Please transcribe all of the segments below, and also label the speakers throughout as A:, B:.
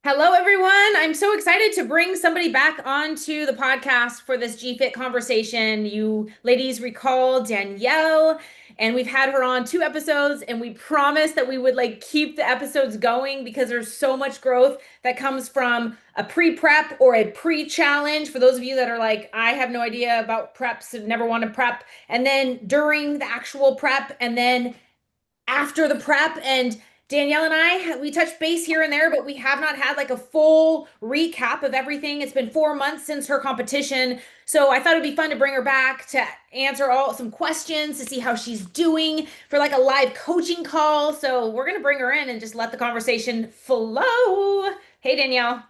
A: Hello, everyone. I'm so excited to bring somebody back onto the podcast for this GFit conversation. You ladies recall Danyelle, and we've had her on 2 episodes, and we promised that we would keep the episodes going because there's so much growth that comes from a pre-prep or a pre-challenge. For those of you that are like, I have no idea about preps and never want to prep, and then during the actual prep, and then after the prep. And Danyelle and we touched base here and there, but we have not had like a full recap of everything. It's been 4 months since her competition. So I thought it'd be fun to bring her back to answer all some questions to see how she's doing for like a live coaching call. So we're going to bring her in and just let the conversation flow. Hey, Danyelle.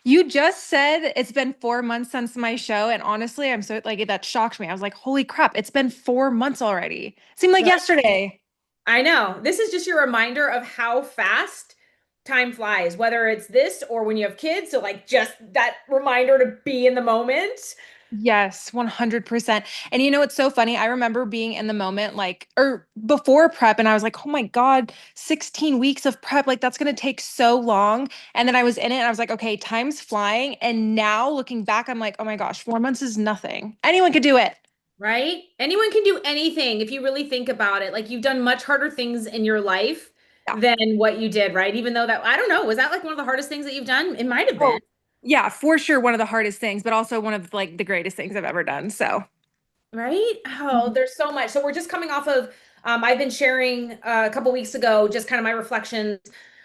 B: You just said it's been 4 months since my show, and honestly, I'm so like that shocked me. I was like, holy crap, it's been 4 months already. Seemed like yesterday.
A: I know. This is just your reminder of how fast time flies, whether it's this or when you have kids. So, like, just that reminder to be in the moment.
B: Yes, 100%. And you know what's so funny? I remember being in the moment, like, or before prep, and I was like, oh my God, 16 weeks of prep, like, that's going to take so long. And then I was in it and I was like, okay, time's flying. And now looking back, I'm like, oh my gosh, 4 months is nothing. Anyone could do it.
A: Right? Anyone can do anything if you really think about it. Like, you've done much harder things in your life
B: Yeah.
A: than what you did, right? Even though that, I don't know, was that like one of the hardest things that you've done? It might have been.
B: Oh, yeah, for sure. One of the hardest things, but also one of like the greatest things I've ever done. So,
A: Right? Oh,
B: mhm.
A: there's so much. So we're just coming off of, I've been sharing a couple weeks ago, just kind of my reflections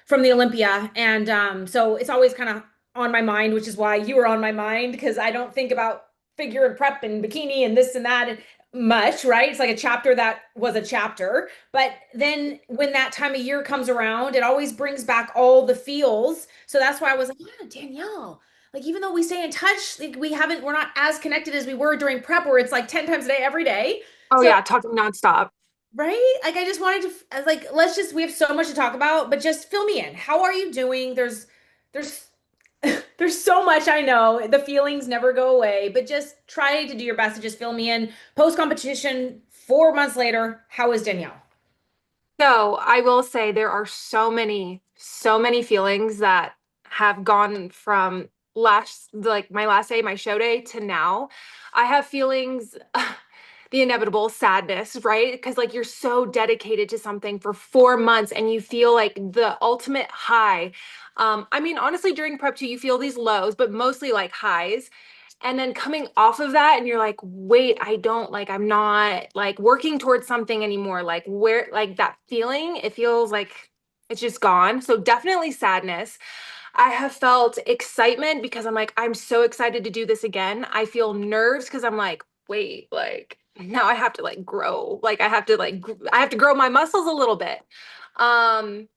A: from the Olympia. And so it's always kind of on my mind, which is why you were on my mind, because I don't think about figure and prep and bikini and this and that much, right? It's like a chapter that was a chapter. But then when that time of year comes around, it always brings back all the feels. So that's why I was like, yeah, Danyelle. Like, even though we stay in touch, like we're not as connected as we were during prep where it's like 10 times a day every day.
B: Oh
A: So,
B: yeah, talking nonstop.
A: right? Like, I just wanted to I was like, let's just, we have so much to talk about, but just fill me in. How are you doing? There's there's so much. I know the feelings never go away, but just try to do your best to just fill me in. Post competition, 4 months later, how is Danielle?
B: So I will say there are so many feelings that have gone from like my last day, my show day to now. I have feelings, the inevitable sadness, right? Because like you're so dedicated to something for 4 months and you feel like the ultimate high. I mean, honestly, during prep too, you feel these lows, but mostly like highs. And then coming off of that, and you're like, wait, I'm not like working towards something anymore. Like, where, like that feeling, it feels like it's just gone. So, definitely sadness. I have felt excitement because I'm like, I'm so excited to do this again. I feel nerves because I'm like, wait, like, now I have to like grow. Like, I have to grow my muscles a little bit. Um,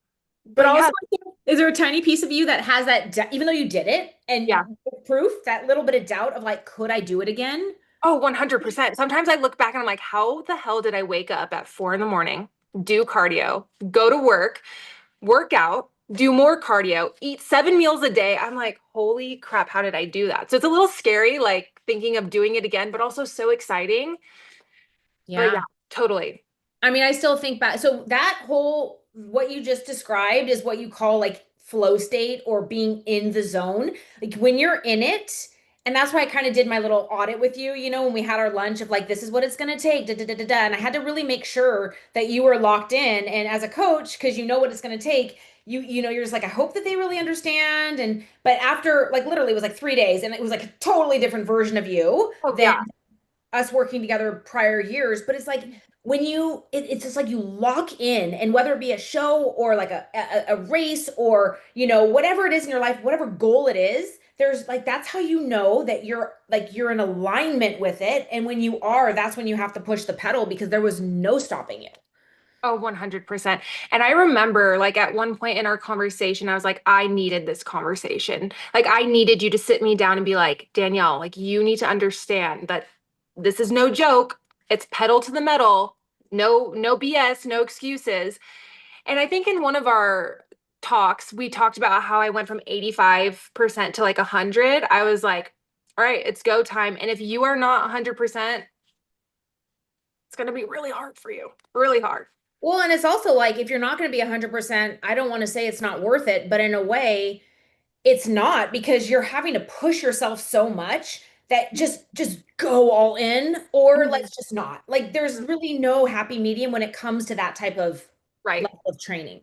A: But
B: but
A: also,
B: yeah,
A: is there a tiny piece of you that has that, even though you did it
B: yeah.
A: and proof, that little bit of doubt of like, could I do it again?
B: Oh, 100%. Sometimes I look back and I'm like, how the hell did I wake up at 4 in the morning, do cardio, go to work out, do more cardio, eat 7 meals a day? I'm like, holy crap, how did I do that? So it's a little scary, like thinking of doing it again, but also so exciting. But yeah,
A: Yeah.
B: totally.
A: I mean, I still think back. So that whole, what you just described is what you call like flow state or being in the zone. Like when you're in it, and that's why I kind of did my little audit with you, when we had our lunch of like, this is what it's going to take, da, da, da, da, da. And I had to really make sure that you were locked in. And as a coach, because you know what it's going to take, you're just like, I hope that they really understand. But after like literally it was like 3 days and it was like a totally different version of you
B: Oh
A: than
B: yeah.
A: us working together prior years. But it's like when it's just like you lock in, and whether it be a show or like a race or whatever it is in your life, whatever goal it is, there's like that's how you know that you're in alignment with it. And when you are, that's when you have to push the pedal because there was no stopping you.
B: Oh, 100%. And I remember like at one point in our conversation, I was like, I needed this conversation. Like I needed you to sit me down and be like, Danyelle, like you need to understand that this is no joke. It's pedal to the metal. No BS, no excuses. And I think in one of our talks, we talked about how I went from 85% to like 100. I was like, all right, it's go time. And if you are not 100%, it's going to be really hard for you, really hard.
A: Well, and it's also like if you're not going to be 100%, I don't want to say it's not worth it, but in a way, it's not because you're having to push yourself so much that just go all in or
B: Mhm.
A: let's just not. Like there's really no happy medium when it comes to that type of
B: Right.
A: level of training.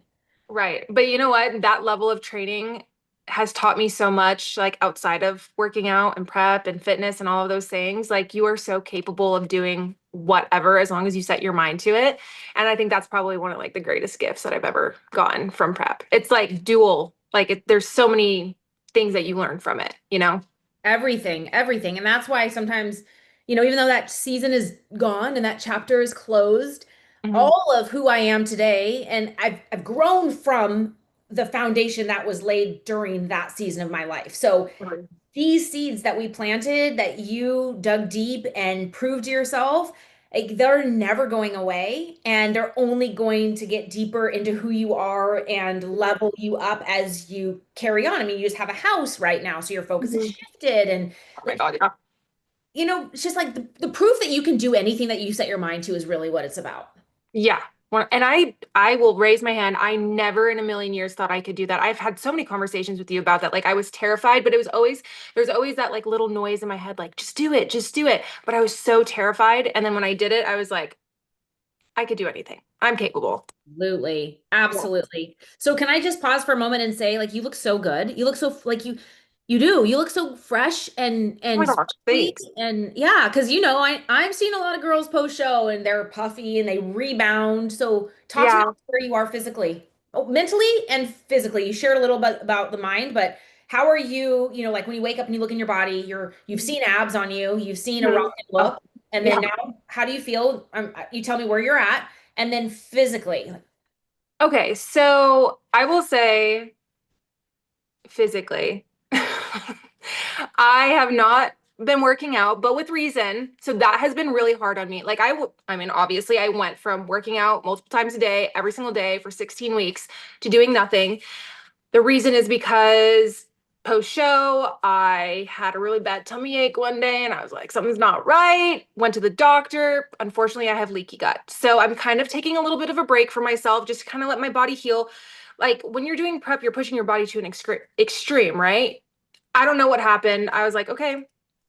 B: Right. But you know what? That level of training has taught me so much, like outside of working out and prep and fitness and all of those things. Like you are so capable of doing whatever as long as you set your mind to it. And I think that's probably one of like the greatest gifts that I've ever gotten from prep. It's like dual, like there's so many things that you learn from it, you know?
A: Everything, everything. And that's why sometimes, even though that season is gone and that chapter is closed,
B: Mhm.
A: all of who I am today, and I've grown from the foundation that was laid during that season of my life. So these seeds that we planted that you dug deep and proved to yourself, like they're never going away and they're only going to get deeper into who you are and level you up as you carry on. I mean, you just have a house right now, so your focus is
B: Mhm.
A: shifted and
B: Oh my
A: like,
B: God, yeah.
A: it's just like the proof that you can do anything that you set your mind to is really what it's about.
B: Yeah. And I will raise my hand. I never in a million years thought I could do that. I've had so many conversations with you about that. Like I was terrified, but it was always there's always that like little noise in my head like just do it, just do it. But I was so terrified and then when I did it, I was like I could do anything. I'm capable.
A: Absolutely.
B: Yeah.
A: Absolutely. So can I just pause for a moment and say, like, you look so good. You look so like you do. You look so fresh
B: Oh my
A: and
B: gosh,
A: sweet
B: thanks.
A: and yeah, because I've seen a lot of girls post show and they're puffy and they rebound. So talk to me
B: Yeah.
A: about where you are physically. Oh, mentally and physically. You shared a little bit about the mind, but how are you, like when you wake up and you look in your body, you've seen abs on you, you've seen a
B: Mhm.
A: rounded
B: Oh,
A: look, and
B: yeah.
A: then now how do you feel? You tell me where you're at. And then physically.
B: Okay, so I will say physically. I have not been working out, but with reason. So that has been really hard on me. Like I mean, obviously I went from working out multiple times a day, every single day for 16 weeks to doing nothing. The reason is because post show, I had a really bad tummy ache one day and I was like, something's not right. Went to the doctor. Unfortunately, I have leaky gut. So I'm kind of taking a little bit of a break for myself, just to kind of let my body heal. Like when you're doing prep, you're pushing your body to an extreme, right? I don't know what happened. I was like, okay,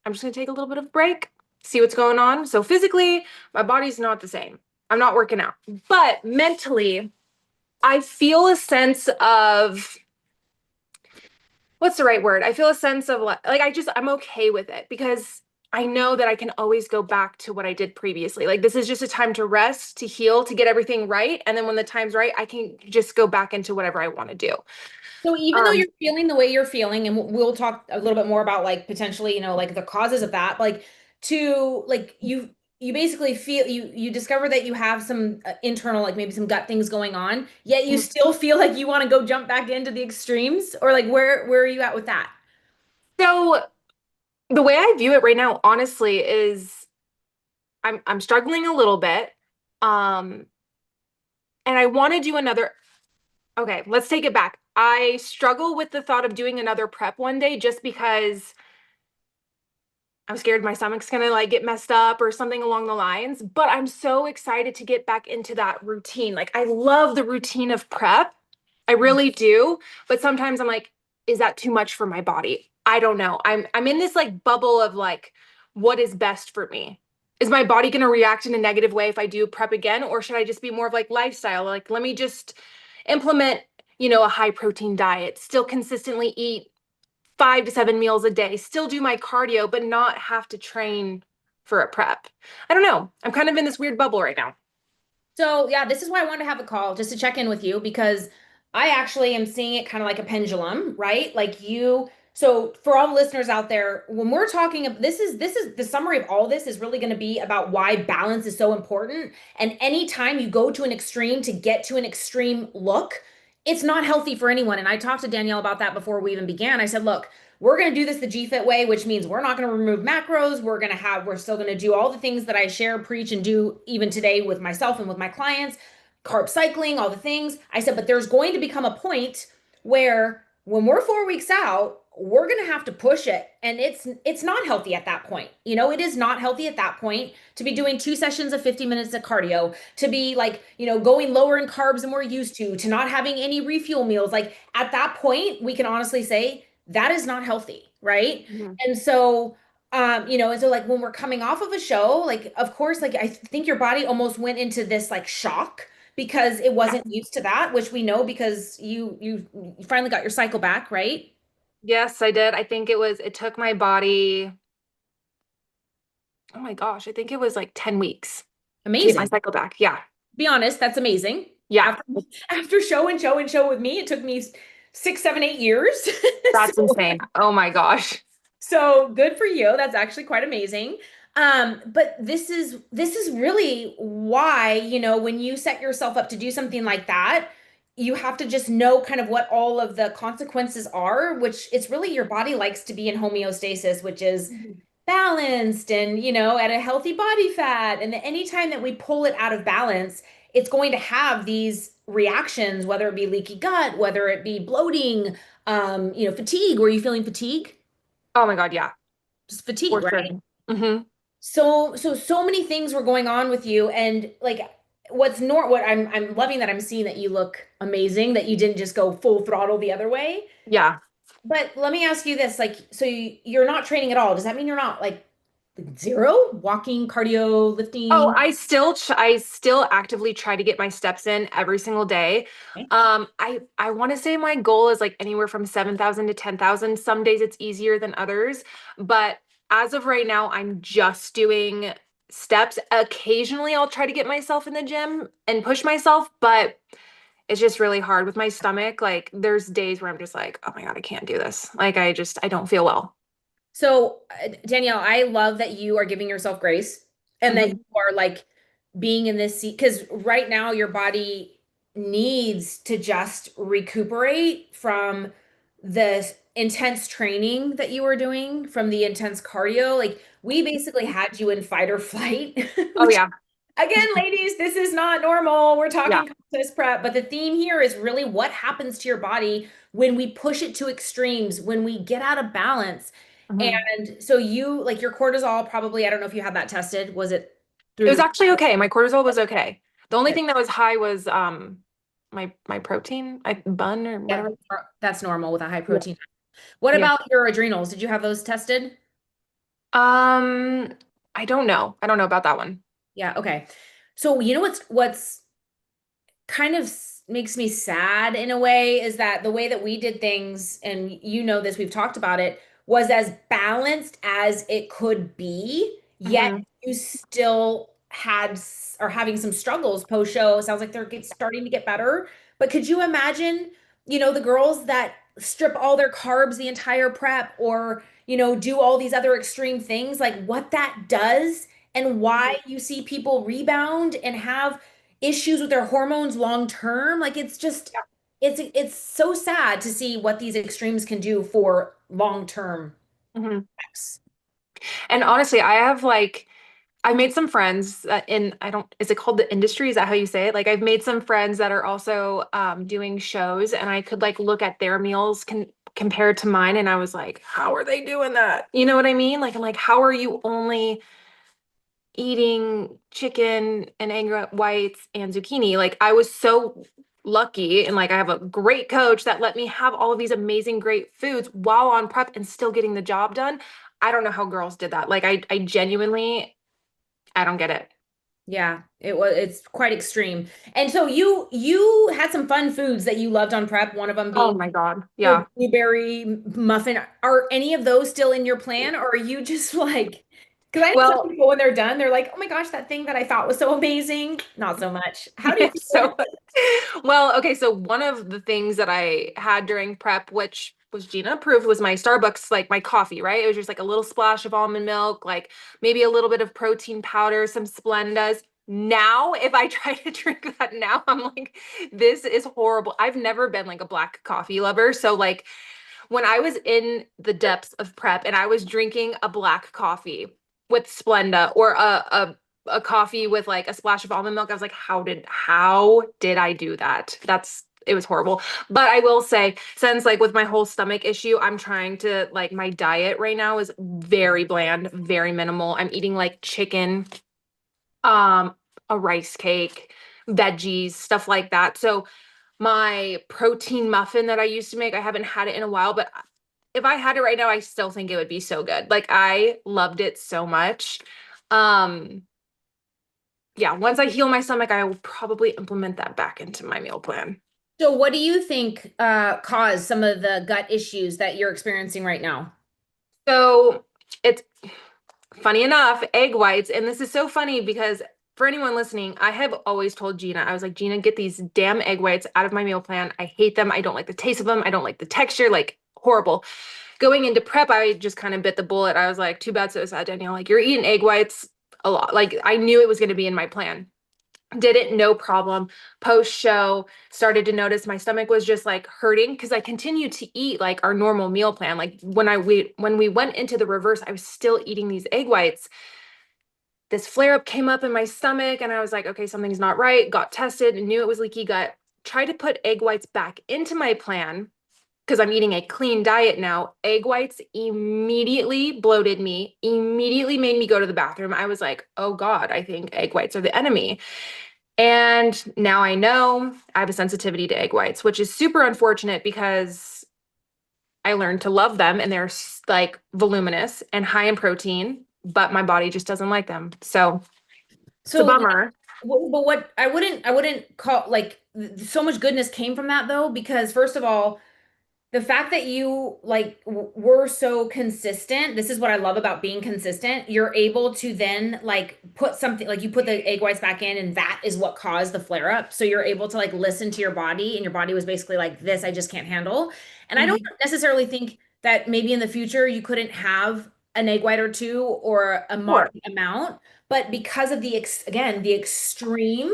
B: I'm just gonna take a little bit of a break, see what's going on. So physically, my body's not the same. I'm not working out. But mentally, I feel a sense of what's the right word? I feel a sense of like I'm okay with it because I know that I can always go back to what I did previously. Like this is just a time to rest, to heal, to get everything right, and then when the time's right, I can just go back into whatever I want to do.
A: So even though
B: Um,
A: you're feeling the way you're feeling, and we'll talk a little bit more about like potentially, like the causes of that, like to like you basically feel you discover that you have some internal like maybe some gut things going on, yet you still feel like you want to go jump back into the extremes, or like where are you at with that?
B: so the way I view it right now, honestly, is I'm struggling a little bit. Um, and I want to do another. Okay, let's take it back. I struggle with the thought of doing another prep one day just because I'm scared my stomach's gonna like get messed up or something along the lines. But I'm so excited to get back into that routine. Like I love the routine of prep. I really do. But sometimes I'm like, is that too much for my body? I don't know. I'm in this like bubble of like, what is best for me? Is my body gonna react in a negative way if I do prep again? Or should I just be more of like lifestyle? Like, let me just implement, a high protein diet, still consistently eat 5 to 7 meals a day, still do my cardio, but not have to train for a prep. I don't know. I'm kind of in this weird bubble right now.
A: So yeah, this is why I wanted to have a call just to check in with you because I actually am seeing it kind of like a pendulum, right? So for all the listeners out there, when we're talking, this is the summary of all this is really going to be about why balance is so important. And anytime you go to an extreme to get to an extreme look, it's not healthy for anyone. And I talked to Danielle about that before we even began. I said, look, we're going to do this the GFit way, which means we're not going to remove macros. We're still going to do all the things that I share, preach, and do even today with myself and with my clients, carb cycling, all the things. I said, but there's going to become a point where when we're 4 weeks out, we're going to have to push it, and it's not healthy at that point. It is not healthy at that point to be doing 2 sessions of 50 minutes of cardio, to be like, going lower in carbs than we're used to not having any refuel meals. Like at that point, we can honestly say that is not healthy, right?
B: Mhm.
A: And so and so like when we're coming off of a show, like of course, like I think your body almost went into this like shock because it
B: Yeah.
A: wasn't used to that, which we know because you finally got your cycle back, right?
B: Yes, I did. I think it took my body, oh my gosh, I think it was like 10 weeks to get my
A: Amazing.
B: cycle back. Yeah.
A: Be honest, that's amazing.
B: Yeah.
A: After show and show and show with me, it took me 6, 7, 8 years.
B: That's
A: So
B: insane. Oh my gosh.
A: so good for you. That's actually quite amazing. But this is really why, when you set yourself up to do something like that, you have to just know kind of what all of the consequences are, which it's really your body likes to be in homeostasis, which is
B: Mhm.
A: balanced and, at a healthy body fat. And anytime that we pull it out of balance, it's going to have these reactions, whether it be leaky gut, whether it be bloating, fatigue. Were you feeling fatigue?
B: Oh my God, yeah,
A: Just fatigue,
B: for
A: right?
B: sure. Hmm.
A: So many things were going on with you, and like what I'm loving that I'm seeing that you look amazing, that you didn't just go full throttle the other way.
B: Yeah.
A: But let me ask you this, like, so you're not training at all. Does that mean you're not like zero walking, cardio,
B: Oh,
A: lifting?
B: I still actively try to get my steps in every single day.
A: Okay.
B: I want to say my goal is like anywhere from 7,000 to 10,000. Some days it's easier than others, but as of right now, I'm just doing steps. Occasionally, I'll try to get myself in the gym and push myself, but it's just really hard with my stomach. Like there's days where I'm just like, oh my God, I can't do this. Like I don't feel well.
A: So, Danielle, I love that you are giving yourself grace and that you
B: Mhm.
A: are like being in this seat because right now your body needs to just recuperate from the intense training that you were doing, from the intense cardio. Like, we basically had you in fight or flight,
B: Oh
A: which
B: yeah.
A: again, ladies, this is not normal. We're
B: Yeah.
A: talking contest prep, but the theme here is really what happens to your body when we push it to extremes, when we get out of balance.
B: Mhm.
A: And so like your cortisol probably, I don't know if you had that tested. Was it through
B: It was
A: the
B: actually okay. My cortisol was okay. The only
A: good?
B: thing that was high was my protein, I bun or
A: Yeah,
B: whatever.
A: that's normal with a high
B: Yeah.
A: protein. What
B: Yeah.
A: about your adrenals? Did you have those tested?
B: Um, I don't know. I don't know about that one.
A: Yeah, okay. So you know what's kind of makes me sad in a way is that the way that we did things, and this, we've talked about it, was as balanced as it could be, yet
B: Hmm.
A: you still are having some struggles post show. It sounds like they're starting to get better. But could you imagine, the girls that strip all their carbs the entire prep, or, do all these other extreme things, like what that does and why you see people rebound and have issues with their hormones long term. Like it's just
B: Yeah.
A: it's so sad to see what these extremes can do for long term
B: Hmm.
A: effects.
B: And honestly, I've made some friends in, I don't, is it called the industry? Is that how you say it? Like I've made some friends that are also doing shows and I could like look at their meals compared to mine and I was like, how are they doing that? You know what I mean? Like I'm like, how are you only eating chicken and egg whites and zucchini? Like I was so lucky and like I have a great coach that let me have all of these amazing great foods while on prep and still getting the job done. I don't know how girls did that. Like I genuinely I don't get it.
A: Yeah, it's quite extreme. And so you had some fun foods that you loved on prep, one of them
B: Oh
A: being
B: my God.
A: your
B: Yeah.
A: blueberry muffin. Are any of those still in your plan, or are you just like, because I know some
B: Well,
A: people when they're done, they're like, oh my gosh, that thing that I thought was so amazing. Not so much. How do you feel?
B: so well, okay, so one of the things that I had during prep, which was Gina approved, was my Starbucks, like my coffee, right? It was just like a little splash of almond milk, like maybe a little bit of protein powder, some Splendas. Now, if I try to drink that now, I'm like, this is horrible. I've never been like a black coffee lover. So like when I was in the depths of prep and I was drinking a black coffee with Splenda or a coffee with like a splash of almond milk, I was like, how did I do that? That's it was horrible. But I will say, since like with my whole stomach issue, I'm trying to like my diet right now is very bland, very minimal. I'm eating like chicken, um, a rice cake, veggies, stuff like that. So my protein muffin that I used to make, I haven't had it in a while, but if I had it right now, I still think it would be so good. Like I loved it so much. Um, yeah, once I heal my stomach, I will probably implement that back into my meal plan.
A: So what do you think caused some of the gut issues that you're experiencing right now?
B: So it's funny enough, egg whites, and this is so funny because for anyone listening, I have always told Gina, I was like, Gina, get these damn egg whites out of my meal plan. I hate them. I don't like the taste of them. I don't like the texture, like horrible. Going into prep, I just kind of bit the bullet. I was like, too bad, so sad, Danielle. Like, you're eating egg whites a lot. Like, I knew it was going to be in my plan. Did it, no problem. Post show, started to notice my stomach was just like hurting because I continued to eat like our normal meal plan. Like when we went into the reverse, I was still eating these egg whites. This flare up came up in my stomach, and I was like, okay, something's not right. Got tested and knew it was leaky gut. Tried to put egg whites back into my plan because I'm eating a clean diet now. Egg whites immediately bloated me, immediately made me go to the bathroom. I was like, oh God, I think egg whites are the enemy. And now I know I have a sensitivity to egg whites, which is super unfortunate because I learned to love them and they're like voluminous and high in protein, but my body just doesn't like them. So it's a
A: So,
B: bummer.
A: but what I wouldn't call like so much goodness came from that though, because first of all, the fact that you like were so consistent, this is what I love about being consistent. You're able to then like put something like you put the egg whites back in, and that is what caused the flare up. So you're able to like listen to your body, and your body was basically like, this I just can't handle. And I don't
B: Mhm.
A: necessarily think that maybe in the future you couldn't have an egg white or two or a
B: Sure.
A: moderate amount, but because of the ex again, the extreme,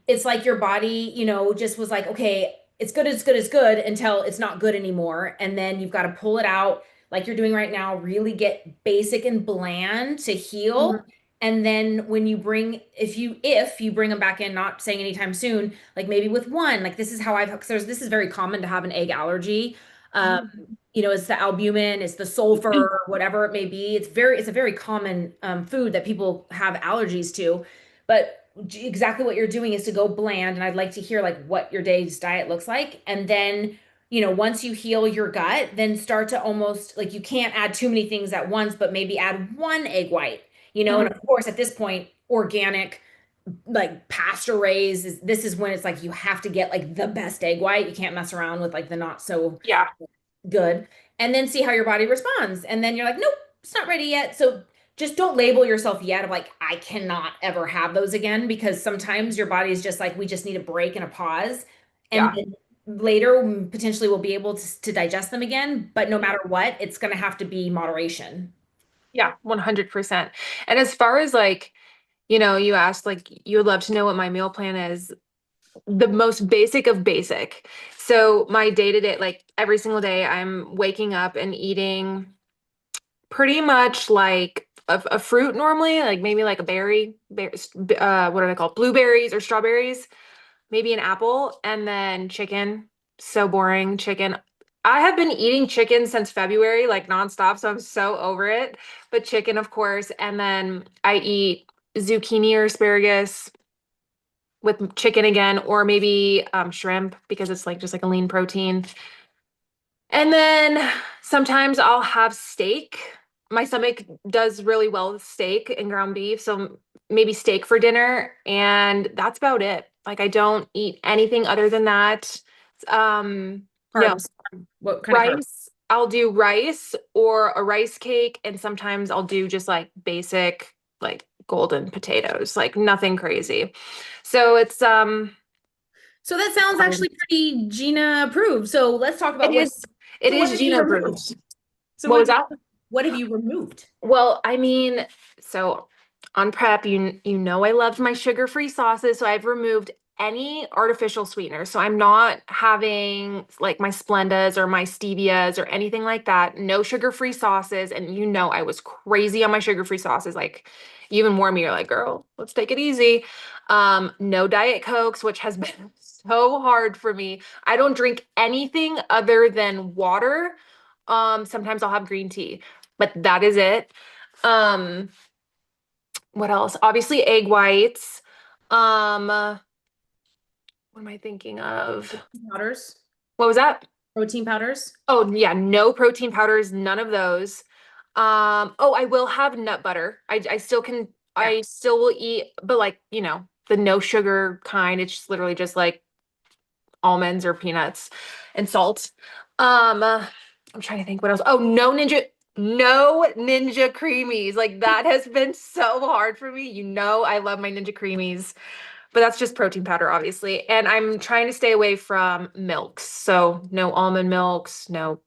A: it's like your body, just was like, okay, it's good, it's good, it's good until it's not good anymore. And then you've got to pull it out like you're doing right now, really get basic and bland to heal.
B: Mhm.
A: And then when you bring, if you bring them back in, not saying anytime soon, like maybe with one, like this is how I've, because this is very common to have an egg allergy. Um,
B: Mhm.
A: it's the albumin, it's the sulfur, whatever it may be. It's a very common food that people have allergies to. But exactly what you're doing is to go bland, and I'd like to hear like what your day's diet looks like. And then, once you heal your gut, then start to almost like you can't add too many things at once, but maybe add one egg white, and of
B: Mhm.
A: course at this point, organic, like pasture raised this is when it's like you have to get like the best egg white. You can't mess around with like the not so
B: Yeah.
A: good, and then see how your body responds. And then you're like, nope, it's not ready yet. So just don't label yourself yet of like, I cannot ever have those again, because sometimes your body is just like, we just need a break and a pause. And
B: Yeah.
A: then later, potentially we'll be able to digest them again. But no matter what, it's going to have to be moderation.
B: Yeah. 100%. And as far as like, you asked like you would love to know what my meal plan is. The most basic of basic. So my day to day, like every single day, I'm waking up and eating pretty much like a fruit normally, like maybe like a what are they called? Blueberries or strawberries, maybe an apple, and then chicken. So boring, chicken. I have been eating chicken since February, like nonstop, so I'm so over it. But chicken, of course, and then I eat zucchini or asparagus with chicken again, or maybe shrimp because it's like just like a lean protein. And then sometimes I'll have steak. My stomach does really well with steak and ground beef, so maybe steak for dinner, and that's about it. Like I don't eat anything other than that. No,
A: Carbs. What kind of carbs?
B: rice. I'll do rice or a rice cake, and sometimes I'll do just like basic like golden potatoes, like nothing crazy. So it's
A: So that sounds actually pretty Gina approved. So let's talk
B: it
A: about
B: is it
A: what
B: is
A: have you
B: Gina
A: removed?
B: approved.
A: So
B: What was that?
A: what have you removed?
B: Well, I mean, so on prep, you know I loved my sugar-free sauces, so I've removed any artificial sweeteners. So I'm not having like my Splendas or my Stevias or anything like that. No sugar-free sauces, and I was crazy on my sugar-free sauces. Like you even warned me, you're like, girl, let's take it easy. No Diet Cokes, which has been so hard for me. I don't drink anything other than water. Sometimes I'll have green tea, but that is it. Um, what else? Obviously egg whites. What am I thinking of?
A: Powders,
B: What was that?
A: protein powders.
B: Oh yeah, no protein powders, none of those. Oh, I will have nut butter. I still can
A: Yeah.
B: I still will eat, but like, the no sugar kind. It's just literally just like almonds or peanuts and salt. I'm trying to think what else. Oh, no Ninja Creamies. Like that has been so hard for me. I love my Ninja Creamies, but that's just protein powder, obviously. And I'm trying to stay away from milks. So no almond milks, no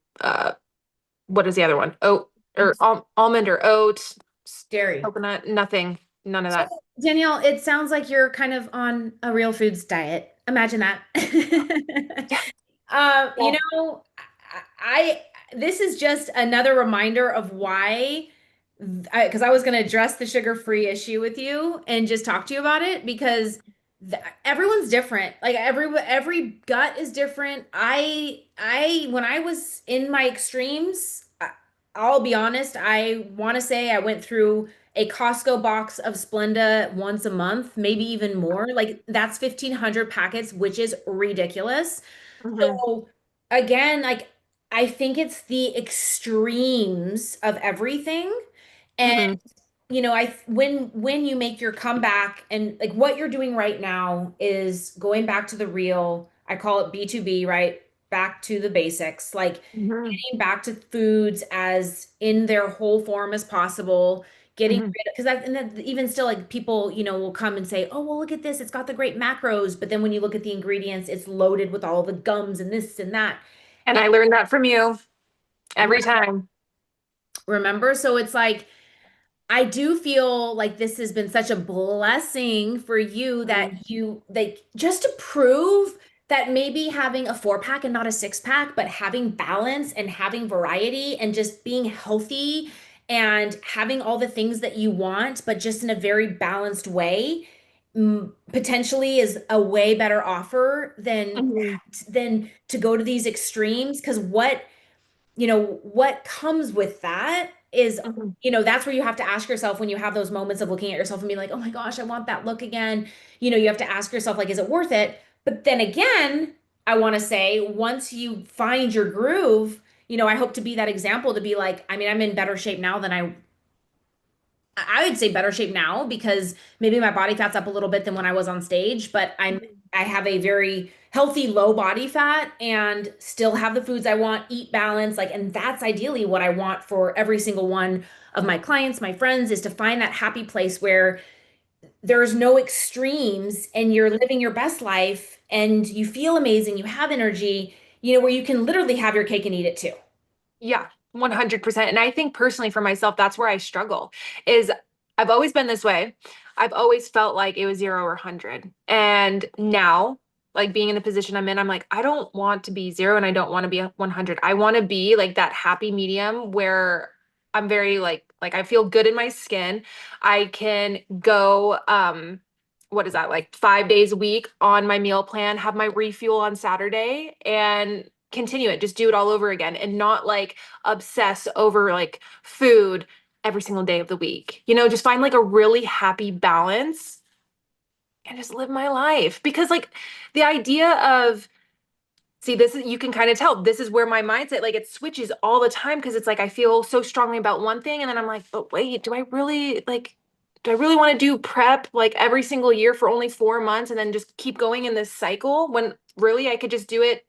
B: what is the other one? Oat or almond or oat,
A: Dairy.
B: coconut, nothing, none of
A: So,
B: that.
A: Danielle, it sounds like you're kind of on a real foods diet. Imagine that.
B: Yeah.
A: You
B: Well,
A: know, this is just another reminder of why, because I was going to address the sugar-free issue with you and just talk to you about it because everyone's different. Like every gut is different. When I was in my extremes, I'll be honest, I want to say I went through a Costco box of Splenda once a month, maybe even more. Like that's 1,500 packets, which is ridiculous.
B: hmm
A: So again, like I think it's the extremes of everything. And
B: hmm
A: I when you make your comeback and like what you're doing right now is going back to the real, I call it B2B, right? Back to the basics, like
B: hmm
A: getting back to foods as in their whole form as possible, getting
B: hmm
A: rid of because that and then even still like people, will come and say, "Oh, well, look at this. It's got the great macros." But then when you look at the ingredients, it's loaded with all the gums and this and that.
B: And I learned that from you every time.
A: Remember? So it's like I do feel like this has been such a blessing for you that
B: Mhm.
A: you like just to prove that maybe having a 4 pack and not a 6 pack, but having balance and having variety and just being healthy and having all the things that you want, but just in a very balanced way, potentially is a way better offer
B: Mhm.
A: than to go to these extremes. Because what comes with that is,
B: Mhm.
A: that's where you have to ask yourself when you have those moments of looking at yourself and being like, oh my gosh, I want that look again. You have to ask yourself, like, is it worth it? But then again, I want to say, once you find your groove, I hope to be that example to be like, I mean, I'm in better shape now than I would say better shape now because maybe my body fat's up a little bit than when I was on stage, but I have a very healthy low body fat and still have the foods I want, eat balance, like, and that's ideally what I want for every single one of my clients, my friends, is to find that happy place where there's no extremes and you're living your best life and you feel amazing, you have energy, where you can literally have your cake and eat it too.
B: Yeah, 100%. And I think personally for myself, that's where I struggle is I've always been this way. I've always felt like it was 0 or 100. And now, like being in the position I'm in, I'm like, I don't want to be 0 and I don't want to be 100. I want to be like that happy medium where I'm very like I feel good in my skin. I can go what is that, like 5 days a week on my meal plan, have my refuel on Saturday and continue it, just do it all over again and not like obsess over like food every single day of the week. Just find like a really happy balance and just live my life. Because like the idea of see, this is you can kind of tell this is where my mindset like it switches all the time because it's like I feel so strongly about one thing and then I'm like, but wait, do I really want to do prep like every single year for only 4 months and then just keep going in this cycle when really I could just do it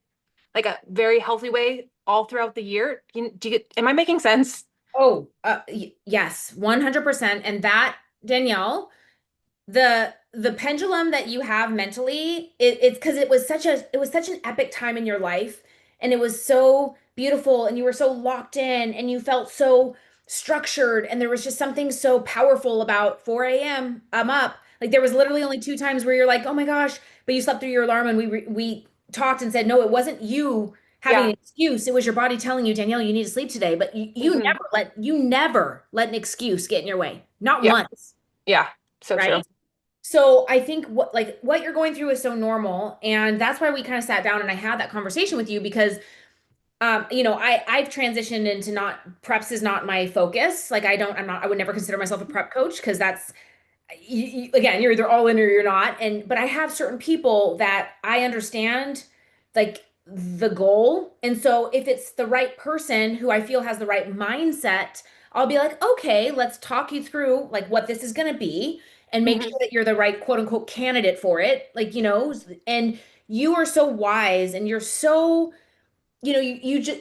B: like a very healthy way all throughout the year? Am I making sense?
A: Oh, yes, 100%. And that, Danielle, the pendulum that you have mentally, it's because it was such an epic time in your life, and it was so beautiful, and you were so locked in, and you felt so structured, and there was just something so powerful about 4 a.m. I'm up. Like there was literally only 2 times where you're like, oh my gosh, but you slept through your alarm, and we talked and said, no, it wasn't you having an
B: Yeah.
A: excuse. It was your body telling you, Danielle, you need to sleep today. But
B: hmm
A: you never let an excuse get in your way. Not
B: Yeah.
A: once,
B: Yeah. So
A: right?
B: true.
A: So I think what you're going through is so normal, and that's why we kind of sat down and I had that conversation with you because I've transitioned into not preps is not my focus. Like I would never consider myself a prep coach because that's again, you're either all in or you're not. But I have certain people that I understand like the goal. And so if it's the right person who I feel has the right mindset, I'll be like, okay, let's talk you through like what this is going to be and make
B: Mhm.
A: sure that you're the right quote unquote candidate for it. And you are so wise and you're so, you just,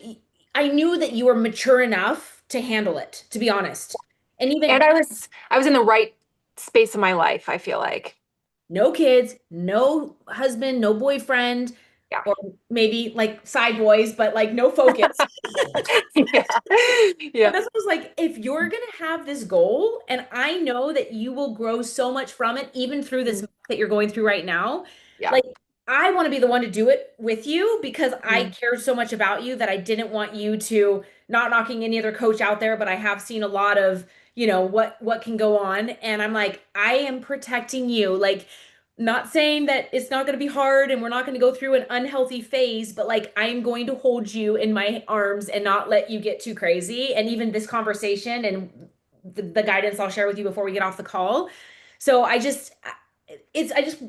A: I knew that you were mature enough to handle it, to be honest. And
B: And
A: even
B: I was in the right space of my life, I feel like.
A: no kids, no husband, no boyfriend,
B: Yeah.
A: or maybe like side boys, but like no focus.
B: Yeah.
A: And
B: Yeah.
A: this was like, if you're going to have this goal, and I know that you will grow so much from it, even through this
B: Mhm.
A: that you're going through right now,
B: Yeah.
A: like I want to be the one to do it with you because I
B: Mhm.
A: care so much about you that I didn't want you to not knocking any other coach out there, but I have seen a lot of, what can go on. And I'm like, I am protecting you. Like, not saying that it's not going to be hard and we're not going to go through an unhealthy phase, but like I'm going to hold you in my arms and not let you get too crazy. And even this conversation and the guidance I'll share with you before we get off the call. So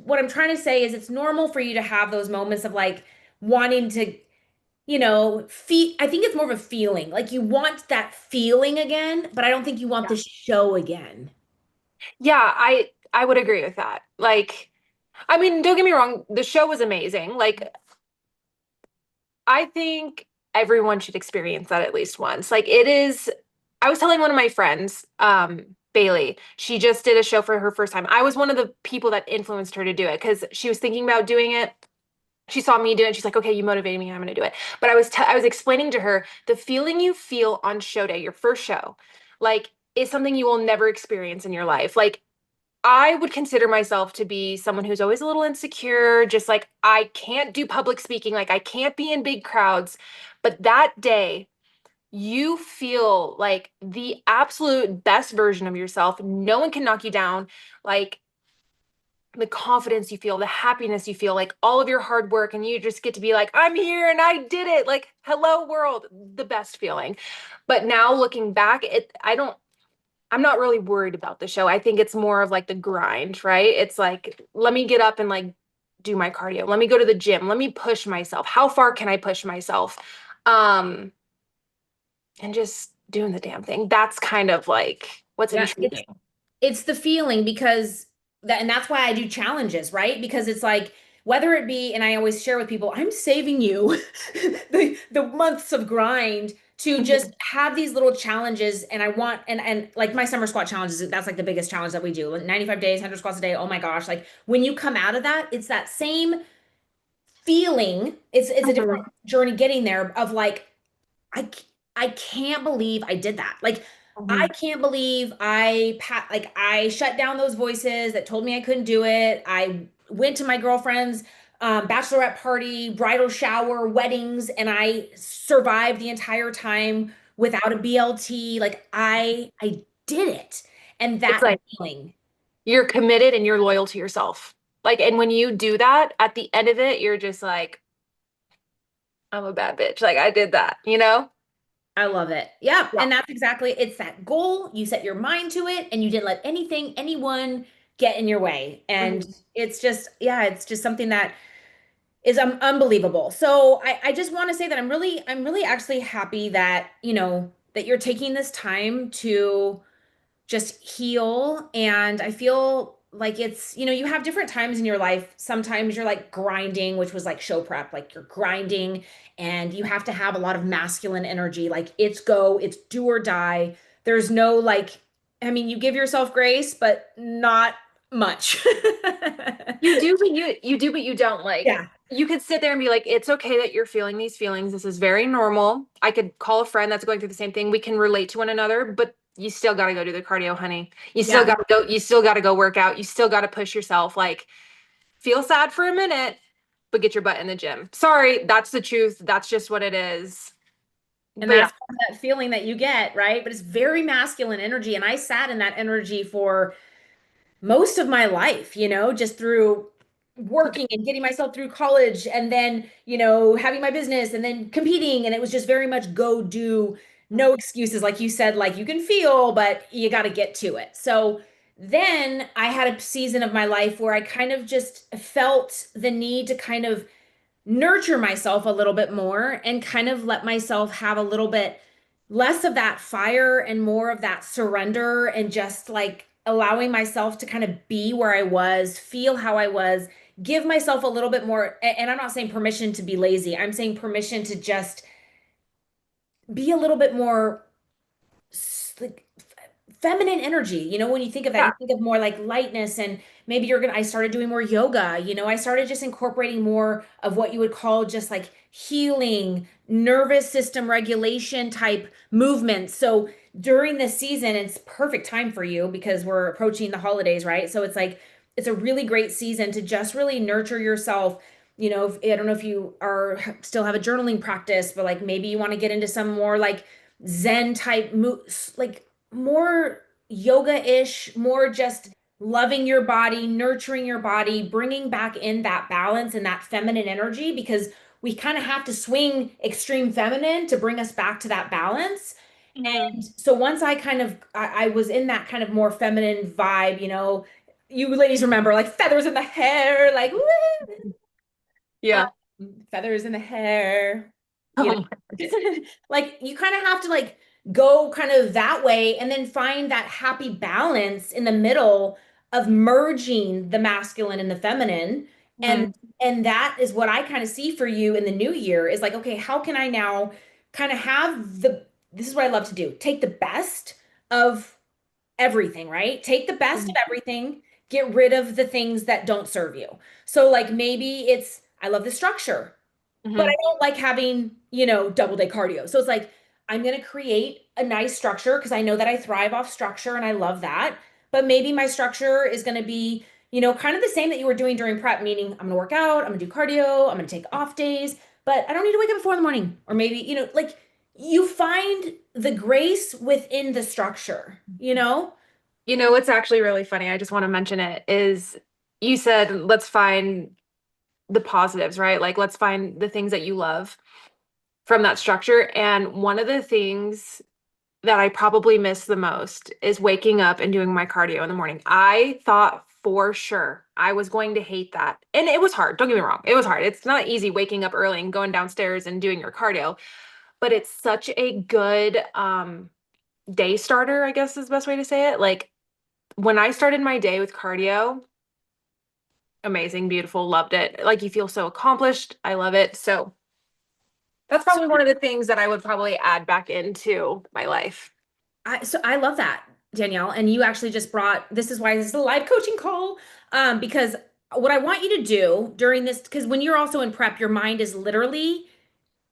A: what I'm trying to say is it's normal for you to have those moments of like wanting to, I think it's more of a feeling. Like you want that feeling again, but I don't think you want
B: Yeah.
A: the show again.
B: Yeah, I would agree with that. Like, I mean, don't get me wrong, the show was amazing. Like, I think everyone should experience that at least once. Like, it is, I was telling one of my friends, Bailey, she just did a show for her first time. I was one of the people that influenced her to do it because she was thinking about doing it. She saw me do it. And she's like, okay, you motivated me. I'm going to do it. But I was explaining to her the feeling you feel on show day, your first show, like is something you will never experience in your life. Like I would consider myself to be someone who's always a little insecure, just like I can't do public speaking, like I can't be in big crowds. But that day, you feel like the absolute best version of yourself. No one can knock you down. Like the confidence you feel, the happiness you feel, like all of your hard work, and you just get to be like, I'm here and I did it. Like, hello, world, the best feeling. But now looking back, I'm not really worried about the show. I think it's more of like the grind, right? It's like, let me get up and like do my cardio. Let me go to the gym. Let me push myself. How far can I push myself? Um, and just doing the damn thing. That's kind of like what's
A: Yeah,
B: intriguing.
A: it's the feeling because and that's why I do challenges, right? Because it's like whether it be, and I always share with people, I'm saving you the months of grind to just
B: Mhm.
A: have these little challenges. And I want and like my summer squat challenges, that's like the biggest challenge that we do. Like 95 days, 100 squats a day. Oh my gosh. Like when you come out of that, it's that same feeling. It's a different
B: Mhm.
A: journey getting there of like I I can't believe I did that. Like I
B: Mhm.
A: can't believe I shut down those voices that told me I couldn't do it. I went to my girlfriend's bachelorette party, bridal shower, weddings, and I survived the entire time without a BLT. Like I did it. And
B: It's
A: that
B: like
A: feeling,
B: you're committed and you're loyal to yourself. Like, and when you do that, at the end of it, you're just like, I'm a bad bitch. Like, I did that, you know?
A: I love it. Yeah.
B: Yeah.
A: And that's exactly it's that goal. You set your mind to it and you didn't let anyone get in your way. And
B: Mhm.
A: it's just, yeah, it's just something that is unbelievable. So I just want to say that I'm really actually happy that, that you're taking this time to just heal. And I feel like you have different times in your life. Sometimes you're like grinding, which was like show prep, like you're grinding and you have to have a lot of masculine energy. Like it's do or die. There's no like, I mean, you give yourself grace, but not much.
B: You do, but you do, but you don't like.
A: Yeah.
B: You could sit there and be like, it's okay that you're feeling these feelings. This is very normal. I could call a friend that's going through the same thing. We can relate to one another, but you still got to go do the cardio, honey.
A: Yeah.
B: You still got to go work out. You still got to push yourself. Like, feel sad for a minute, but get your butt in the gym. Sorry, that's the truth. That's just what it is.
A: And
B: But yeah.
A: that's that feeling that you get, right? But it's very masculine energy. And I sat in that energy for most of my life, just through working and getting myself through college and then, having my business and then competing. And it was just very much go do, no excuses. Like you said, like you can feel, but you got to get to it. So then I had a season of my life where I kind of just felt the need to kind of nurture myself a little bit more and kind of let myself have a little bit less of that fire and more of that surrender and just like allowing myself to kind of be where I was, feel how I was, give myself a little bit more. And I'm not saying permission to be lazy, I'm saying permission to just be a little bit more like feminine energy. When you think of that, you
B: Yeah.
A: think of more like lightness and maybe I started doing more yoga. I started just incorporating more of what you would call just like healing, nervous system regulation type movements. So during this season, it's perfect time for you because we're approaching the holidays, right? So it's like, it's a really great season to just really nurture yourself. I don't know if you are still have a journaling practice, but like maybe you want to get into some more like Zen type like more yoga-ish, more just loving your body, nurturing your body, bringing back in that balance and that feminine energy because we kind of have to swing extreme feminine to bring us back to that balance.
B: Hmm.
A: And so once I was in that kind of more feminine vibe, you ladies remember like feathers in the hair, like woo,
B: Yeah.
A: feathers in the hair, you
B: Oh,
A: know, like you kind of have to like go kind of that way and then find that happy balance in the middle of merging the masculine and the feminine. And
B: mhm,
A: and that is what I kind of see for you in the new year is like, okay, how can I now kind of have this is what I love to do. Take the best of everything, right? Take the best of
B: mhm,
A: everything, get rid of the things that don't serve you. So like maybe I love the structure, but I
B: mhm,
A: don't like having, double day cardio. So it's like, I'm going to create a nice structure because I know that I thrive off structure and I love that. But maybe my structure is going to be, kind of the same that you were doing during prep, meaning I'm going to work out, I'm going to do cardio, I'm going to take off days, but I don't need to wake up at 4 in the morning. Or maybe, like you find the grace within the structure.
B: what's actually really funny, I just want to mention it, is you said, let's find the positives, right? Like, let's find the things that you love from that structure. And one of the things that I probably miss the most is waking up and doing my cardio in the morning. I thought for sure I was going to hate that. And it was hard. Don't get me wrong. It was hard. It's not easy waking up early and going downstairs and doing your cardio, but it's such a good day starter, I guess is the best way to say it. Like when I started my day with cardio, amazing, beautiful, loved it. Like you feel so accomplished. I love it. So that's probably one of the things that I would probably add back into my life.
A: I love that, Danielle. And you actually just brought this is why this is a live coaching call. Because what I want you to do during this, because when you're also in prep, your mind is literally,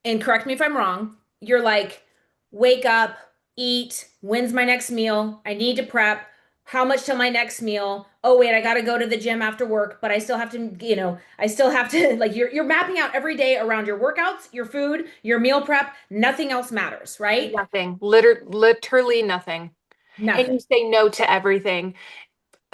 A: and correct me if I'm wrong, you're like, wake up, eat, when's my next meal? I need to prep. How much till my next meal? Oh, wait, I gotta go to the gym after work, but I still have to, I still have to like you're mapping out every day around your workouts, your food, your meal prep. Nothing else matters, right?
B: Nothing, literally nothing. And
A: Nothing.
B: you say no to everything.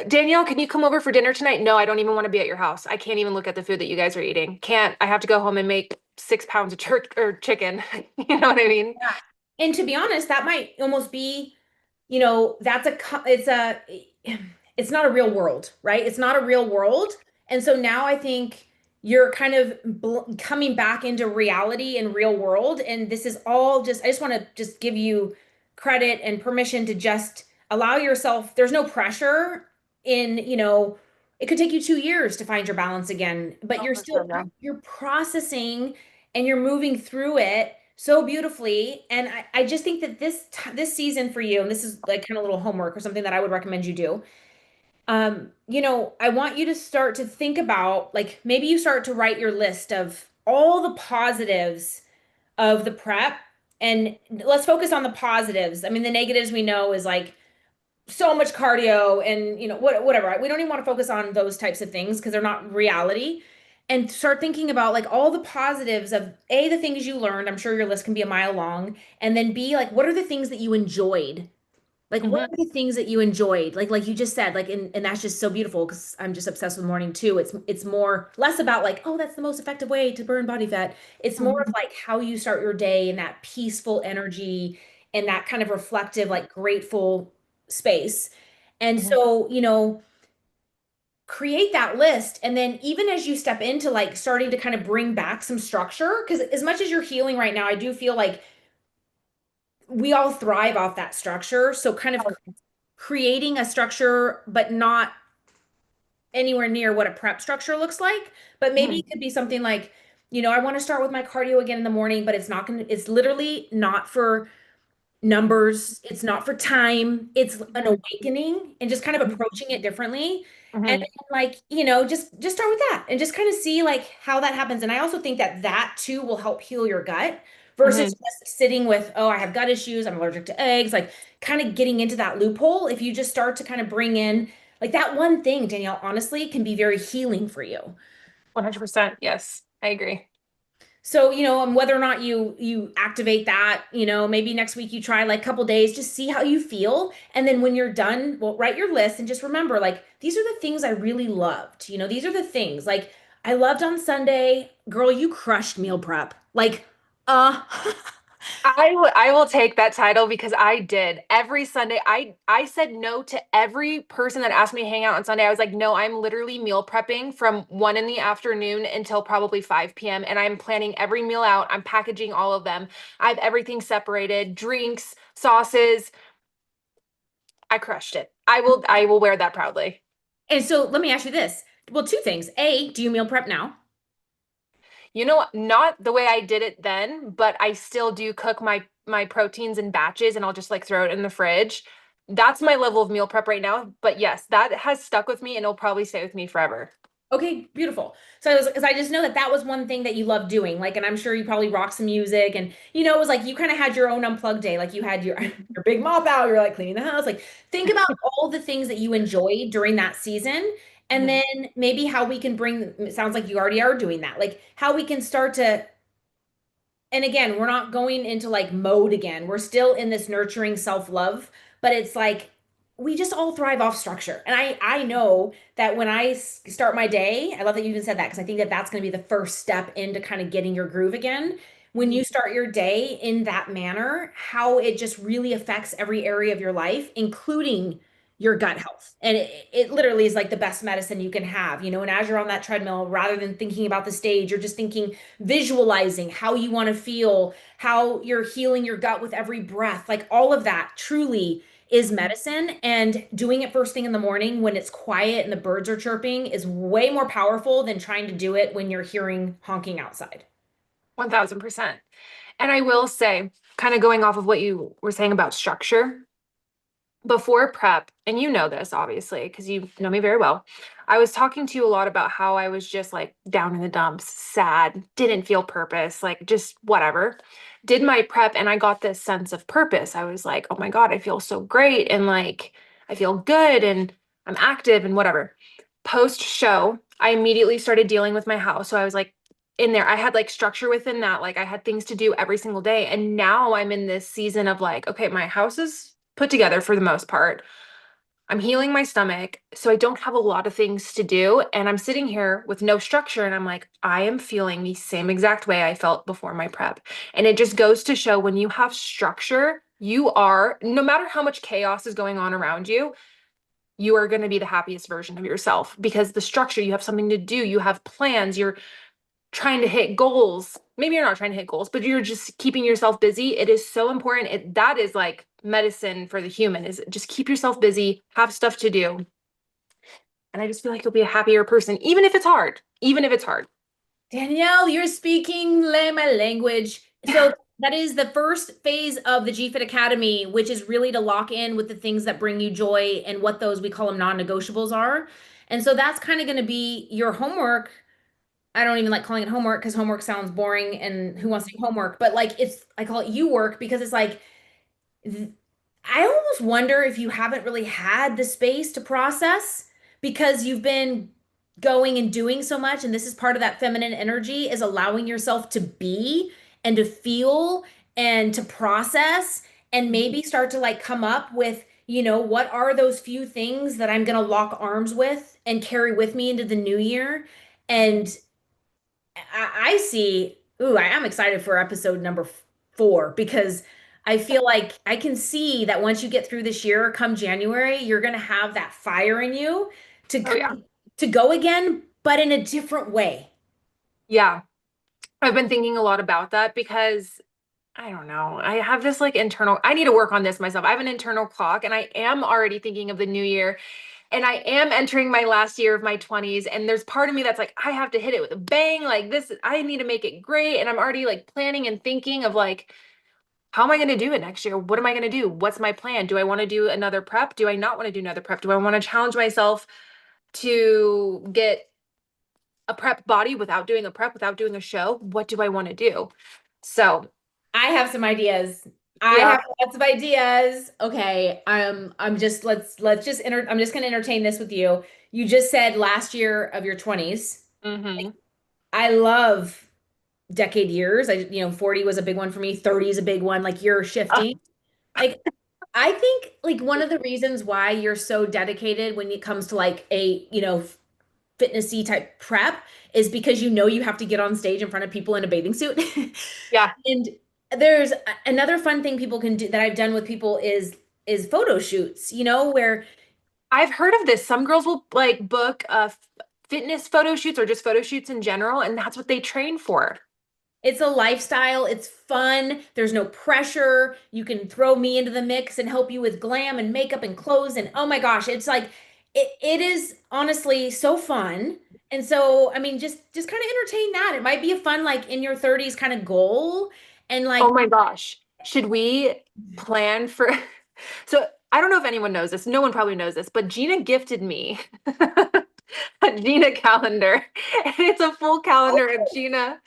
B: Danielle, can you come over for dinner tonight? No, I don't even want to be at your house. I can't even look at the food that you guys are eating. Can't. I have to go home and make 6 pounds of jerk or chicken. You know what I mean?
A: Yeah. And to be honest, that might almost be, that's it's not a real world, right? It's not a real world. And so now I think you're kind of coming back into reality and real world. And this is all just, I just want to just give you credit and permission to just allow yourself, there's no pressure in, it could take you 2 years to find your balance again, but
B: Oh,
A: you're
B: for sure,
A: still,
B: yeah.
A: you're processing and you're moving through it so beautifully. And I just think that this season for you, and this is like kind of a little homework or something that I would recommend you do. I want you to start to think about like maybe you start to write your list of all the positives of the prep. And let's focus on the positives. I mean, the negatives we know is like so much cardio and whatever. We don't even want to focus on those types of things because they're not reality. And start thinking about like all the positives of A, the things you learned. I'm sure your list can be a mile long. And then B, like what are the things that you enjoyed? Like what
B: Hmm.
A: are the things that you enjoyed? Like you just said, like and that's just so beautiful because I'm just obsessed with morning too. It's more less about like, oh, that's the most effective way to burn body fat. It's more of
B: Hmm.
A: like how you start your day in that peaceful energy and that kind of reflective, like grateful space. And
B: Hmm.
A: so, create that list. And then even as you step into like starting to kind of bring back some structure, because as much as you're healing right now, I do feel like we all thrive off that structure. So kind of creating a structure, but not anywhere near what a prep structure looks like. But maybe it could be something like, I want to start with my cardio again in the morning, but it's literally not for numbers. It's not for time. It's an
B: Hmm.
A: awakening and just kind of approaching it differently. And
B: Hmm.
A: then, like, just start with that and just kind of see like how that happens. And I also think that that too will help heal your gut versus
B: Hmm.
A: just sitting with, oh, I have gut issues. I'm allergic to eggs. Like kind of getting into that loophole. If you just start to kind of bring in like that one thing, Danielle, honestly, can be very healing for you.
B: 100%. Yes, I agree.
A: So, and whether or not you activate that, maybe next week you try like a couple days, just see how you feel. And then when you're done, well, write your list and just remember like these are the things I really loved. These are the things like I loved on Sunday. Girl, you crushed meal prep. Like, uh
B: I will take that title because I did. Every Sunday, I said no to every person that asked me to hang out on Sunday. I was like, no, I'm literally meal prepping from 1 in the afternoon until probably 5 p.m. And I'm planning every meal out. I'm packaging all of them. I have everything separated, drinks, sauces. I crushed it. I will wear that proudly.
A: and so let me ask you this. Well, two things. A, do you meal prep now?
B: You know what? Not the way I did it then, but I still do cook my proteins in batches and I'll just like throw it in the fridge. That's my level of meal prep right now. But yes, that has stuck with me and it'll probably stay with me forever.
A: Okay, beautiful. So because I just know that that was one thing that you loved doing. Like, and I'm sure you probably rock some music, and it was like you kind of had your own unplugged day. Like you had your your big mop out. You're like cleaning the house. Like think about all the things that you enjoyed during that season, and
B: Mhm.
A: then maybe how we can bring. It sounds like you already are doing that. Like how we can start to, and again, we're not going into like mode again. We're still in this nurturing self-love, but it's like we just all thrive off structure. And I know that when start my day, I love that you even said that because I think that that's going to be the first step into kind of getting your groove again. When you start your day in that manner, how it just really affects every area of your life, including your gut health. And it literally is like the best medicine you can have, and as you're on that treadmill, rather than thinking about the stage, you're just thinking visualizing how you want to feel, how you're healing your gut with every breath. Like all of that truly is medicine. And doing it first thing in the morning when it's quiet and the birds are chirping is way more powerful than trying to do it when you're hearing honking outside.
B: 1000%. And I will say, kind of going off of what you were saying about structure, before prep, and you know this obviously because you know me very well, I was talking to you a lot about how I was just like down in the dumps, sad, didn't feel purpose, like just whatever. Did my prep and I got this sense of purpose. I was like, oh my God, I feel so great and like I feel good and I'm active and whatever. Post show, I immediately started dealing with my house. So I was like, in there, I had like structure within that. Like I had things to do every single day. And now I'm in this season of like, okay, my house is put together for the most part. I'm healing my stomach, so I don't have a lot of things to do. And I'm sitting here with no structure, and I'm like, I am feeling the same exact way I felt before my prep. And it just goes to show when you have structure, you are, no matter how much chaos is going on around you, you are going to be the happiest version of yourself because the structure, you have something to do, you have plans, you're trying to hit goals. Maybe you're not trying to hit goals, but you're just keeping yourself busy. It is so important. That is like medicine for the human is just keep yourself busy, have stuff to do. And I just feel like you'll be a happier person, even if it's hard, even if it's hard.
A: Danielle, you're speaking my language. So that is the first phase of the GFIT Academy, which is really to lock in with the things that bring you joy and what those we call them non-negotiables are. And so that's kind of going to be your homework. I don't even like calling it homework because homework sounds boring and who wants to do homework, but like I call it you work because it's like I almost wonder if you haven't really had the space to process because you've been going and doing so much. And this is part of that feminine energy is allowing yourself to be and to feel and to process and maybe start to like come up with what are those few things that I'm going to lock arms with and carry with me into the new year? And I see, ooh, I am excited for episode number 4 because I feel like I can see that once you get through this year, come January, you're going to have that fire in you to
B: Oh yeah.
A: to go again, but in a different way.
B: Yeah. I've been thinking a lot about that because I don't know. I have this like internal, I need to work on this myself. I have an internal clock and I am already thinking of the new year and I am entering my last year of my 20s. And there's part of me that's like, I have to hit it with a bang. Like this, I need to make it great. And I'm already like planning and thinking of like, how am I going to do it next year? What am I going to do? What's my plan? Do I want to do another prep? Do I not want to do another prep? Do I want to challenge myself to get a prep body without doing a prep, without doing a show? What do I want to do? So,
A: I have some ideas. I
B: yeah.
A: have lots of ideas. Okay, I'm just let's just I'm just going to entertain this with you. You just said last year of your 20s.
B: Hmm.
A: I love decade years. 40 was a big one for me. 30 is a big one. Like you're shifting. Like I think like one of the reasons why you're so dedicated when it comes to like fitnessy type prep is because you have to get on stage in front of people in a bathing suit.
B: Yeah.
A: And there's another fun thing people can do that I've done with people is photo shoots, where
B: I've heard of this. Some girls will like book fitness photo shoots or just photo shoots in general, and that's what they train for.
A: it's a lifestyle, it's fun, there's no pressure. You can throw me into the mix and help you with glam and makeup and clothes and oh my gosh, it's like it is honestly so fun. And so, I mean, just kind of entertain that. It might be a fun like in your 30s kind of goal and
B: Oh
A: like
B: my gosh. Should we plan for so I don't know if anyone knows this. No one probably knows this, but Gina gifted me a Gina calendar. And it's a full calendar of Gina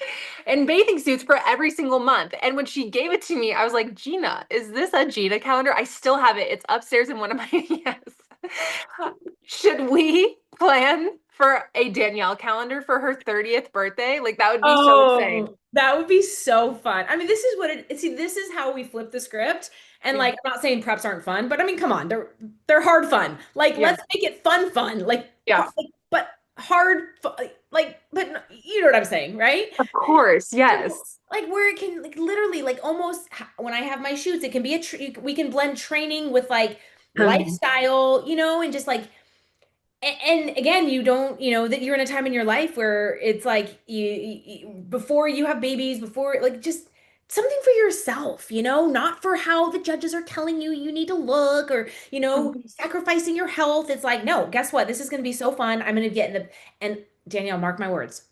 B: in bathing suits for every single month. And when she gave it to me, I was like, Gina, is this a Gina calendar? I still have it. It's upstairs in one of my yes. Should we plan for a Danyelle calendar for her 30th birthday? Like that would be so insane.
A: oh, that would be so fun. I mean, this is what see, this is how we flip the script. And
B: Yeah.
A: like, I'm not saying preps aren't fun, but I mean, come on, they're hard fun. Like,
B: Yeah.
A: let's make it fun,
B: Yeah.
A: but hard, like, but you know what I'm saying, right?
B: Of course. Yes.
A: Like where it can like literally like almost when I have my shoots, it can be we can blend training with like
B: Um,
A: lifestyle, and just like and again, you don't, that you're in a time in your life where it's like before you have babies, before like just something for yourself, not for how the judges are telling you you need to look or, sacrificing your health. It's like, no, guess what? This is going to be so fun. I'm going to get in the, and Danielle, mark my words,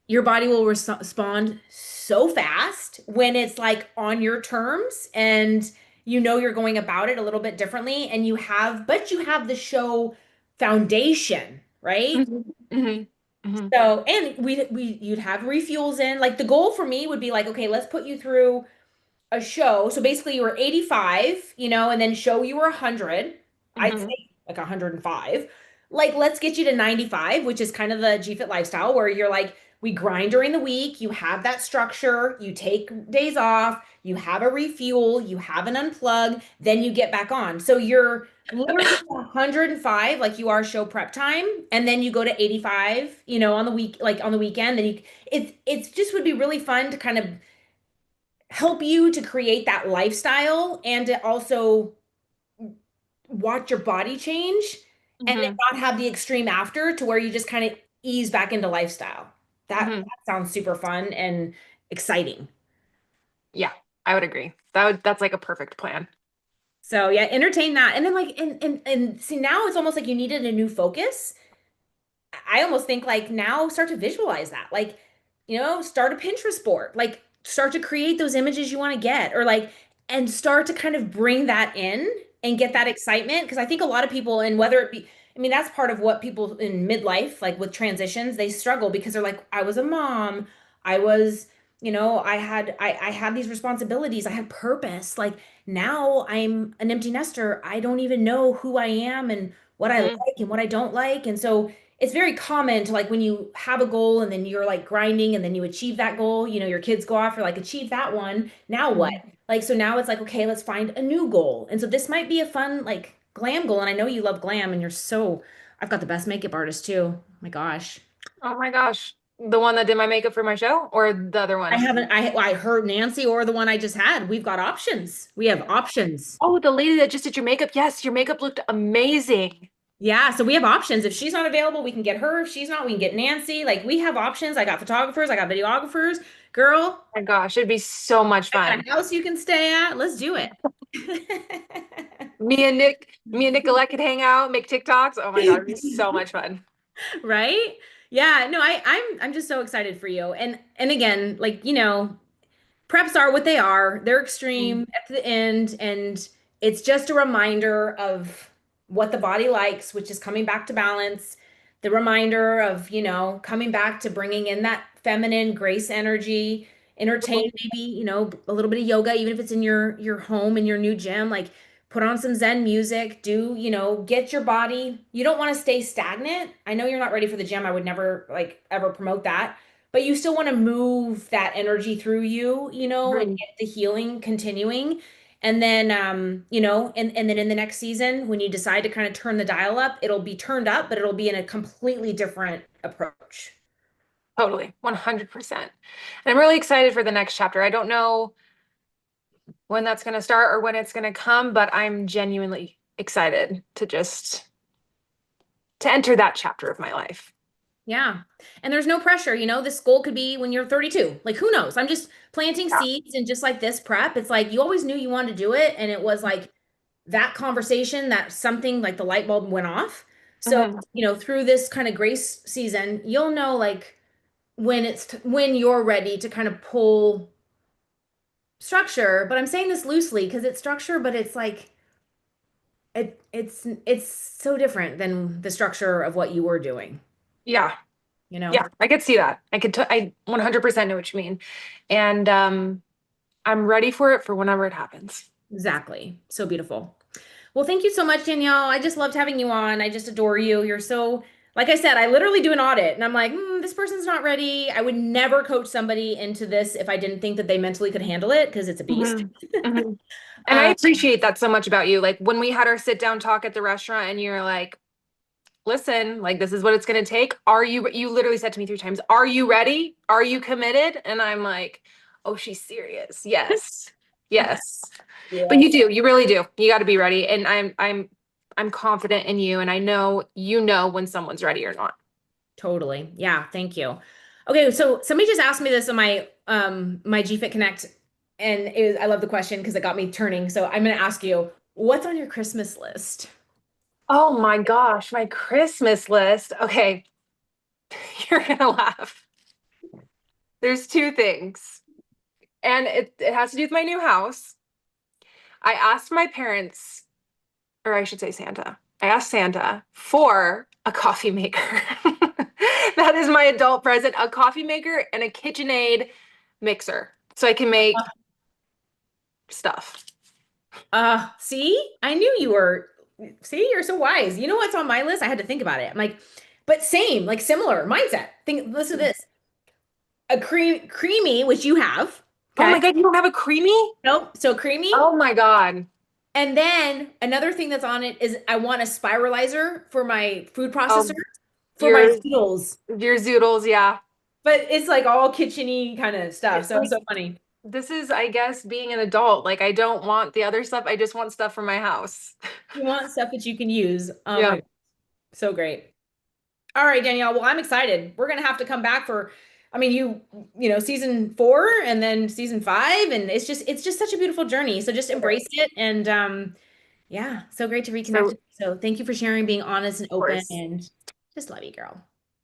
A: your body will respond so fast when it's like on your terms and you're going about it a little bit differently and but you have the show foundation, right?
B: mhm, mhm, mhm,
A: So, and you'd have refuels in. Like the goal for me would be like, okay, let's put you through a show. So basically you were 85, and then show you were 100. I'd
B: mhm,
A: say like 105. Like let's get you to 95, which is kind of the GFit lifestyle where you're like we grind during the week, you have that structure, you take days off, you have a refuel, you have an unplug, then you get back on. So you're literally 105 like you are show prep time and then you go to 85, on the week like on the weekend, then it's just would be really fun to kind of help you to create that lifestyle and to also watch your body change and then
B: mhm,
A: not have the extreme after to where you just kind of ease back into lifestyle. That
B: mhm.
A: sounds super fun and exciting.
B: Yeah, I would agree. That's like a perfect plan.
A: So yeah, entertain that. And then like and see now it's almost like you needed a new focus. I almost think like now start to visualize that. Like, start a Pinterest board. Like start to create those images you want to get or like and start to kind of bring that in and get that excitement because I think a lot of people and whether it be I mean that's part of what people in midlife like with transitions they struggle because they're like I was a mom. I was I had these responsibilities. I had purpose. Like now I'm an empty nester. I don't even know who I am and what I
B: Mhm,
A: like and what I don't like. And so it's very common to like when you have a goal and then you're like grinding and then you achieve that goal, your kids go off, you're like, achieve that one. Now what?
B: mhm,
A: Like, so now it's like, okay, let's find a new goal. And so this might be a fun, like, glam goal. And I know you love glam and I've got the best makeup artist too. Oh my gosh.
B: Oh my gosh. The one that did my makeup for my show or the other
A: I
B: one?
A: haven't, I heard Nancy or the one I just had. We've got options. We have options.
B: Oh, the lady that just did your makeup. Yes, your makeup looked amazing.
A: Yeah, so we have options. If she's not available, we can get her. If she's not, we can get Nancy. Like we have options. I got photographers, I got videographers. Girl,
B: Oh my gosh, it'd be so much
A: I got
B: fun.
A: a house you can stay at. Let's do it.
B: Me and Nicolette could hang out, make TikToks. Oh my God, it'd be so much fun.
A: Right? Yeah, no, I'm just so excited for you. And again, like, preps are what they are. They're extreme
B: Mm.
A: at the end, and it's just a reminder of what the body likes, which is coming back to balance. The reminder of, coming back to bringing in that feminine grace energy, entertain maybe, a little bit of yoga, even if it's in your home in your new gym, like put on some Zen music, get your body. You don't want to stay stagnant. I know you're not ready for the gym. I would never like ever promote that, but you still want to move that energy through you, and
B: Mhm.
A: get the healing continuing. And then, and then in the next season, when you decide to kind of turn the dial up, it'll be turned up, but it'll be in a completely different approach.
B: Totally, 100%. And I'm really excited for the next chapter. I don't know when that's going to start or when it's going to come, but I'm genuinely excited to enter that chapter of my life.
A: Yeah. And there's no pressure, this goal could be when you're 32. Like, who knows? I'm just planting
B: Yeah.
A: seeds and just like this prep, it's like you always knew you wanted to do it. And it was like that conversation that something like the light bulb went off. So,
B: Mhm.
A: through this kind of grace season, you'll know like when you're ready to kind of pull structure. But I'm saying this loosely because it's structure, but it's like it's so different than the structure of what you were doing,
B: Yeah.
A: you know?
B: Yeah, I could see that. I 100% know what you mean. And I'm ready for it for whenever it happens.
A: Exactly. So beautiful. Well, thank you so much, Danielle. I just loved having you on. I just adore you. You're so, like I said, I literally do an audit and I'm like, this person's not ready. I would never coach somebody into this if I didn't think that they mentally could handle it because it's a beast.
B: Mhm. Mhm. And I
A: Um,
B: appreciate that so much about you. Like when we had our sit down talk at the restaurant and you're like, listen, like this is what it's going to take. You literally said to me 3 times, are you ready? Are you committed? And I'm like, oh, she's serious. Yes. Yes. But
A: yeah,
B: you really do. You got to be ready. And I'm confident in you. And I know, when someone's ready or not.
A: totally. Yeah, thank you. Okay, so somebody just asked me this on my GFit Connect, and I love the question because it got me turning. So I'm gonna ask you, what's on your Christmas list?
B: Oh my gosh, my Christmas list. Okay, you're gonna laugh. There's 2 things, and it has to do with my new house. I asked my parents, or I should say Santa. I asked Santa for a coffee maker. That is my adult present, a coffee maker and a KitchenAid mixer, so I can make stuff.
A: See, I knew you were. See, you're so wise. You know what's on my list? I had to think about it. I'm like, but same, like similar mindset. Think, listen to this. A creamy, which you have.
B: Oh
A: Okay.
B: my God, you don't have a creamy?
A: Nope. So creamy.
B: Oh my God.
A: And then another thing that's on it is I want a spiralizer for my food processor
B: Oh,
A: for my
B: your
A: noodles.
B: your zoodles, yeah.
A: But it's like all kitcheny kind of stuff.
B: It's
A: So it's
B: like
A: so funny.
B: this is, I guess, being an adult. Like I don't want the other stuff. I just want stuff for my house.
A: You want stuff that you can use. Oh
B: Yeah.
A: my, so great. All right, Danielle. Well, I'm excited. We're gonna have to come back for, I mean, season 4 and then season 5, and it's just such a beautiful journey. So just embrace it, and yeah, so great to reconnect.
B: So,
A: So thank you for sharing, being honest and
B: of
A: open,
B: course.
A: and just love you, girl.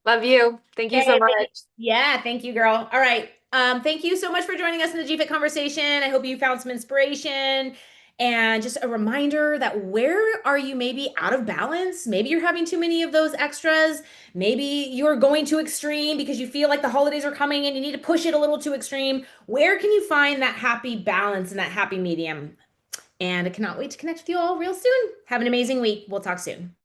B: Love you. Thank you so
A: Yay.
B: much.
A: Yeah, thank you, girl. All right. Thank you so much for joining us in the GFIT conversation. I hope you found some inspiration. And just a reminder that where are you maybe out of balance? Maybe you're having too many of those extras. Maybe you're going too extreme because you feel like the holidays are coming and you need to push it a little too extreme. Where can you find that happy balance and that happy medium? And I cannot wait to connect with you all real soon. Have an amazing week. We'll talk soon.